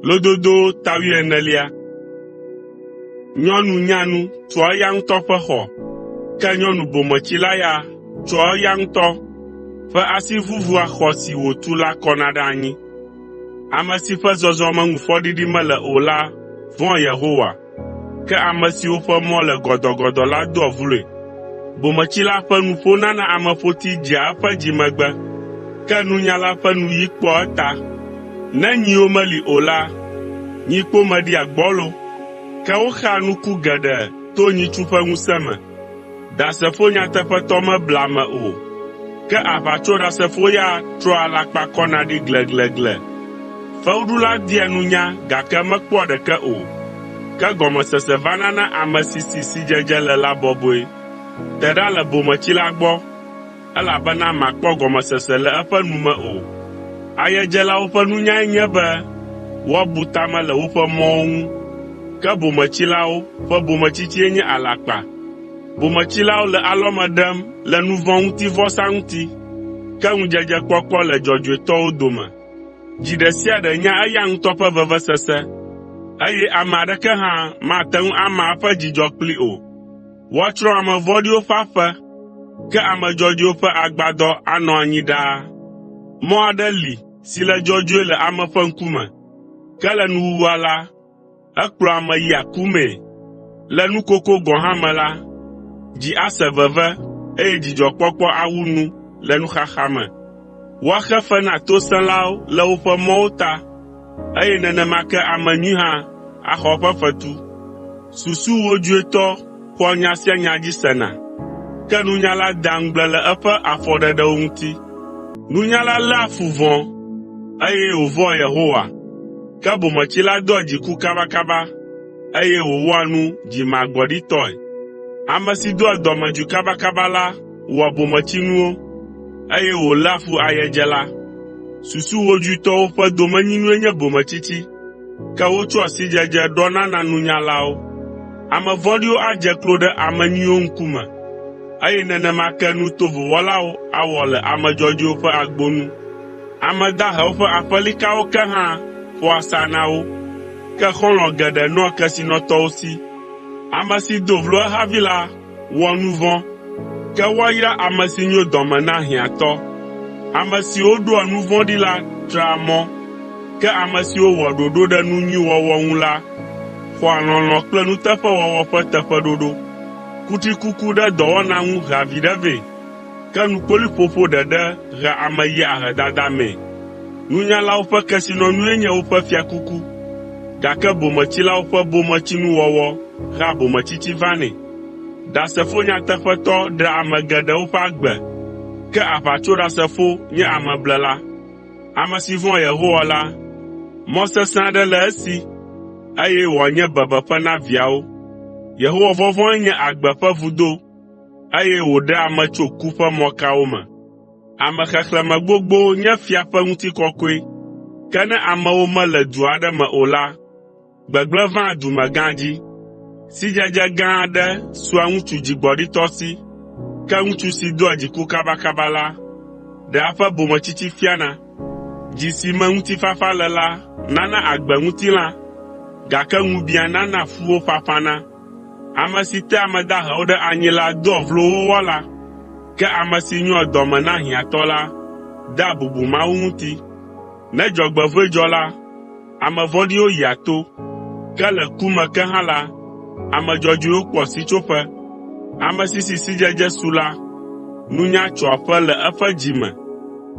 Lododo tawi enelia. Nyɔnu nyanu tso eya ŋutɔ ƒe xɔ, ke nyɔnu bometsila ya tso eya ŋutɔ ƒe asi vuvua xɔ si wòtu la kɔna ɖe anyi. Ame si ƒe zɔzɔme ŋu fɔɖiɖi mele o la vɔ̃ Yehowa, ke ame siwo ƒe mɔ le gɔdɔgɔdɔ la doa vloe. Bometsila ƒe nuƒo nana ameƒoti dzea eƒe dzimegbe, ke nunyala ƒe nuyi kpɔa eta. Ne nyiwo meli o la, nyikpo meɖia gbɔlo, ke woxea nuku geɖe to nyitsu ƒe ŋusẽ me. Ɖasefo nyateƒetɔ meblea ame o, ke aʋatsoɖasefo ya trɔa alakpa kɔna ɖi gleglegle. Fewuɖula dia nunya gake mekpɔa ɖeke o, ke gɔmesese vana na ame si sidzedze le la bɔbɔe. Te ɖa le bometsila gbɔ, elabena makpɔ gɔmesese le eƒe nu me o. Ayedzelawo ƒe nunyae nye be woabu ta me le woƒe mɔwo ŋu, ke bometsilawo ƒe bometsitie nye alakpa. Bometsilawo le alɔme ɖem le nu vɔ̃ ŋuti vɔsa ŋuti, ke ŋudzedzekpɔkpɔ le dzɔdzɔetɔwo dome. Dzi ɖe sia ɖe nya eya ŋutɔ ƒe vevesese, eye ame aɖeke hã mate ŋu ama eƒe dzidzɔ kpli o. Woatsrɔ̃ ame vɔ̃ɖiwo ƒe aƒe, ke ame dzɔdzɔewo ƒe agbadɔ anɔ anyi ɖaa. Mɔ aɖe li si le dzɔdzɔe le ame ƒe ŋkume, ke le nuwuwua la, ekplɔ ame yia ku mee. Le nukoko gɔ̃ hã me la, dzi ase veve, eye dzidzɔkpɔkpɔ awu nu le nuxaxa me. Woaxe fe na tosẽlawo le woƒe mɔwo ta, eye nenema ke ame nyui hã axɔ eƒe fetu. Susu wodzoetɔ xɔ nya sia nya dzi sena, ke nunyala dea ŋugble le eƒe afɔɖeɖewo ŋuti. Nunyala léa fu vɔ̃, eye wòvɔ̃a Yehowa, ke bometsila doa dziku kabakaba, eye wòwɔa nu dzimagbɔɖitɔe. Ame si doa dɔmedzoe kabakaba la wɔa bometsinuwo, eye wòléa fu ayedzela. Susu wodzoetɔwo ƒe domenyinue nye bometsitsi, ke wotsɔa sidzedze ɖɔna na nunyalawo. Ame vɔ̃ɖiwo adze klo ɖe ame nyuiwo ŋkume, eye nenema ke nu tovo wɔlawo awɔ le ame dzɔdzɔewo ƒe agbonu. Ame dahewo ƒe aƒelikawo ke hã ƒo asa na wo, ke xɔlɔ̃ geɖe nɔa kesinɔtɔwo si. Ame si do vlo ehavi la wɔ nu vɔ̃, ke woayra ame si nyo dɔme na hiãtɔ. Ame siwo ɖoa nu vɔ̃ɖi la trea mɔ, ke ame siwo wɔ ɖoɖo ɖe nu nyui wɔwɔ ŋu la xɔa lɔlɔ̃ kple nuteƒewɔwɔ ƒe teƒeɖoɖo. Kutrikuku ɖe dɔwɔna ŋu hea viɖe vɛ, ke nukpoliƒoƒo ɖeɖe hea ame yia ahedada mee. Nunyalawo ƒe kesinɔnue nye woƒe fiakuku, gake bometsilawo ƒe bometsinuwɔwɔ hea bometsitsi vanɛ. Ɖasefo nyateƒetɔ ɖea ame geɖewo ƒe agbe, ke aʋatsoɖasefo nye ameblela. Ame si vɔ̃a Yehowa la, mɔ sesẽ aɖe le esi, eye wòanye bebeƒe na viawo. Yehowa vɔvɔ̃e nye agbe ƒe vudo, eye wòɖe ame tso ku ƒe mɔkawo me. Ame xexlẽme gbogbo nye fia ƒe ŋutikɔkɔe, ke ne amewo mele du aɖe me o la, gbegblẽ vaa dumegã dzi. Sidzedze gã aɖe sua ŋutsu dzigbɔɖitɔ si, ke ŋutsu si doa dziku kabakaba la, ɖe eƒe bometsitsi fiana. Dzi si me ŋutifafa le la nana agbeŋutilã, gake ŋubiã nana fuwo ƒaƒãna. Ame si te ame dahewo ɖe anyi la doa vlo wo wɔla, ke ame si nyoa dɔme na hiãtɔ la dea bubu Mawu ŋuti. Ne dzɔgbevɔ̃e dzɔ la, ame vɔ̃ɖiwo yia to, ke le ku me ke hã la, ame dzɔdzɔewo kpɔ sitsoƒe. Ame si si sidzedze su la, nunya tso aƒe le eƒe dzi me,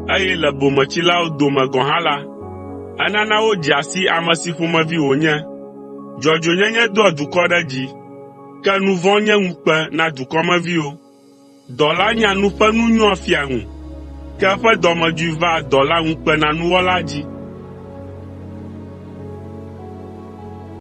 eye le bometsilawo dome gɔ̃ hã la, enana wodzea si ame si ƒomevi wònye. Dzɔdzɔenyenye doa dukɔ ɖe dzi, ke nu vɔ̃ nye ŋukpe na dukɔmeviwo. Dɔla nya nu ƒe nu nyɔa fia ŋu, ke eƒe dɔmedzoe vaa dɔla ŋukpenanuwɔla dzi.